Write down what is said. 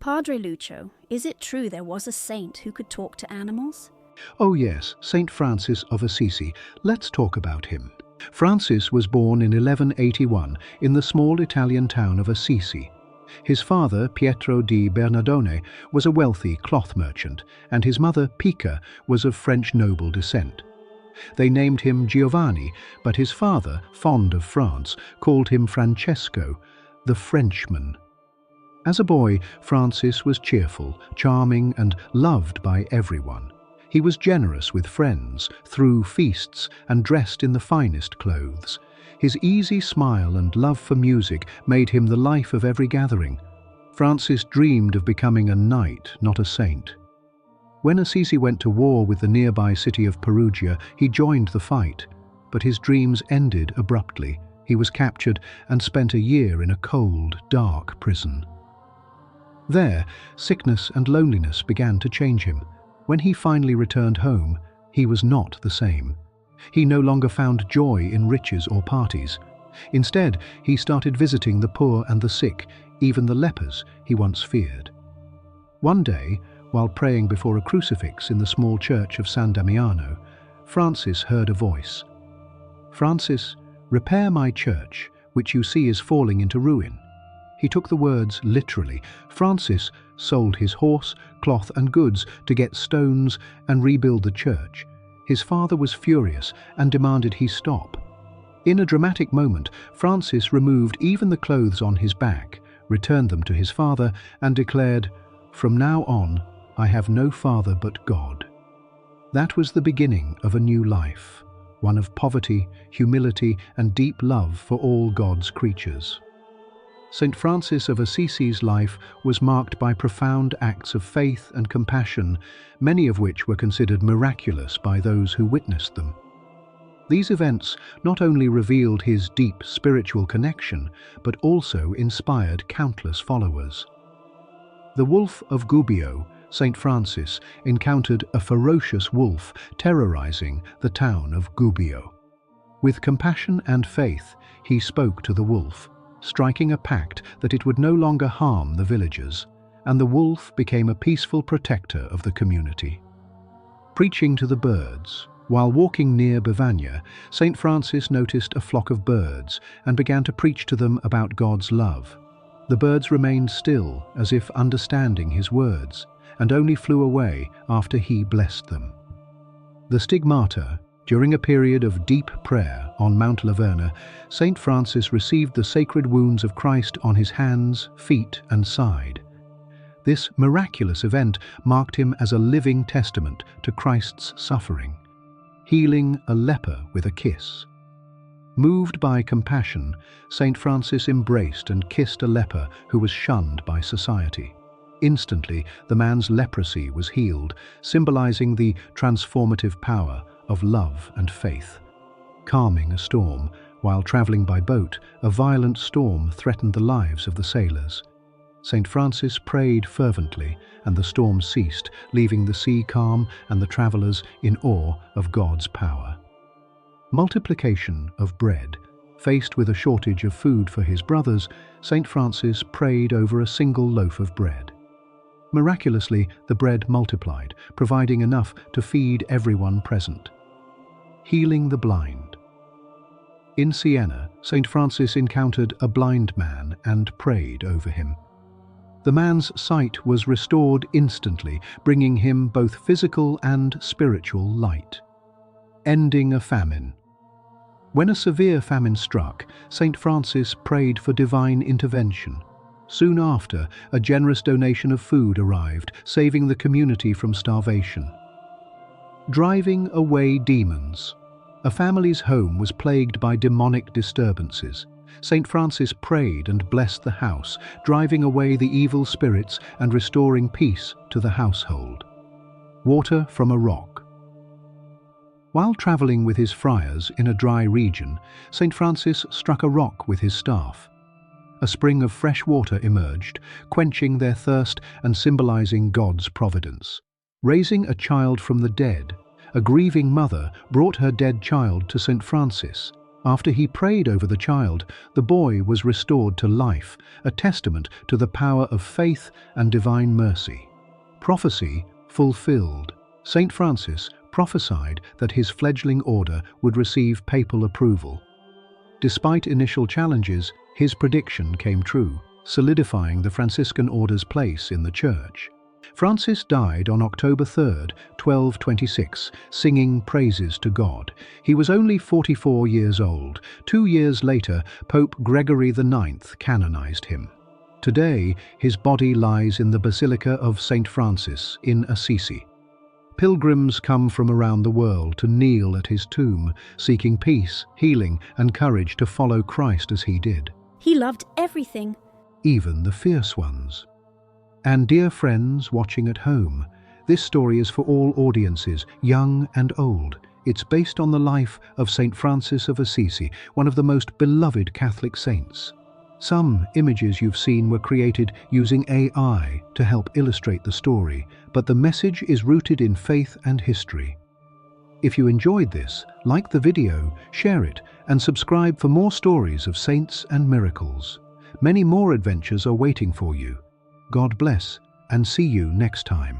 Padre Lucho, is it true there was a saint who could talk to animals? Oh yes, Saint Francis of Assisi. Let's talk about him. Francis was born in 1181 in the small Italian town of Assisi. His father, Pietro di Bernardone, was a wealthy cloth merchant, and his mother, Pica, was of French noble descent. They named him Giovanni, but his father, fond of France, called him Francesco, the Frenchman. As a boy, Francis was cheerful, charming, and loved by everyone. He was generous with friends, threw feasts, and dressed in the finest clothes. His easy smile and love for music made him the life of every gathering. Francis dreamed of becoming a knight, not a saint. When Assisi went to war with the nearby city of Perugia, he joined the fight, but his dreams ended abruptly. He was captured and spent a year in a cold, dark prison. There, sickness and loneliness began to change him. When he finally returned home, he was not the same. He no longer found joy in riches or parties. Instead, he started visiting the poor and the sick, even the lepers he once feared. One day, while praying before a crucifix in the small church of San Damiano, Francis heard a voice. "Francis, repair my church, which you see is falling into ruin." He took the words literally. Francis sold his horse, cloth and goods to get stones and rebuild the church. His father was furious and demanded he stop. In a dramatic moment, Francis removed even the clothes on his back, returned them to his father, and declared, "From now on, I have no father but God." That was the beginning of a new life, one of poverty, humility, and deep love for all God's creatures. Saint Francis of Assisi's life was marked by profound acts of faith and compassion, many of which were considered miraculous by those who witnessed them. These events not only revealed his deep spiritual connection, but also inspired countless followers. The wolf of Gubbio, Saint Francis, encountered a ferocious wolf terrorizing the town of Gubbio. With compassion and faith, he spoke to the wolf, striking a pact that it would no longer harm the villagers, and the wolf became a peaceful protector of the community. Preaching to the birds, while walking near Bavagna, Saint Francis noticed a flock of birds and began to preach to them about God's love. The birds remained still, as if understanding his words, and only flew away after he blessed them. The Stigmata. During a period of deep prayer on Mount Laverna, Saint Francis received the sacred wounds of Christ on his hands, feet, and side. This miraculous event marked him as a living testament to Christ's suffering, healing a leper with a kiss. Moved by compassion, Saint Francis embraced and kissed a leper who was shunned by society. Instantly, the man's leprosy was healed, symbolizing the transformative power of love and faith. Calming a storm, while traveling by boat, a violent storm threatened the lives of the sailors. Saint Francis prayed fervently, and the storm ceased, leaving the sea calm and the travelers in awe of God's power. Multiplication of bread. Faced with a shortage of food for his brothers, Saint Francis prayed over a single loaf of bread. Miraculously, the bread multiplied, providing enough to feed everyone present. Healing the blind. In Siena, Saint Francis encountered a blind man and prayed over him. The man's sight was restored instantly, bringing him both physical and spiritual light. Ending a famine. When a severe famine struck, Saint Francis prayed for divine intervention. Soon after, a generous donation of food arrived, saving the community from starvation. Driving away demons. A family's home was plagued by demonic disturbances. Saint Francis prayed and blessed the house, driving away the evil spirits and restoring peace to the household. Water from a rock. While traveling with his friars in a dry region, Saint Francis struck a rock with his staff. A spring of fresh water emerged, quenching their thirst and symbolizing God's providence. Raising a child from the dead, a grieving mother brought her dead child to Saint Francis. After he prayed over the child, the boy was restored to life, a testament to the power of faith and divine mercy. Prophecy fulfilled. Saint Francis prophesied that his fledgling order would receive papal approval. Despite initial challenges, his prediction came true, solidifying the Franciscan order's place in the Church. Francis died on October 3, 1226, singing praises to God. He was only 44 years old. 2 years later, Pope Gregory IX canonized him. Today, his body lies in the Basilica of Saint Francis in Assisi. Pilgrims come from around the world to kneel at his tomb, seeking peace, healing, and courage to follow Christ as he did. He loved everything. Even the fierce ones. And dear friends watching at home, this story is for all audiences, young and old. It's based on the life of Saint Francis of Assisi, one of the most beloved Catholic saints. Some images you've seen were created using AI to help illustrate the story, but the message is rooted in faith and history. If you enjoyed this, like the video, share it, and subscribe for more stories of saints and miracles. Many more adventures are waiting for you. God bless, and see you next time.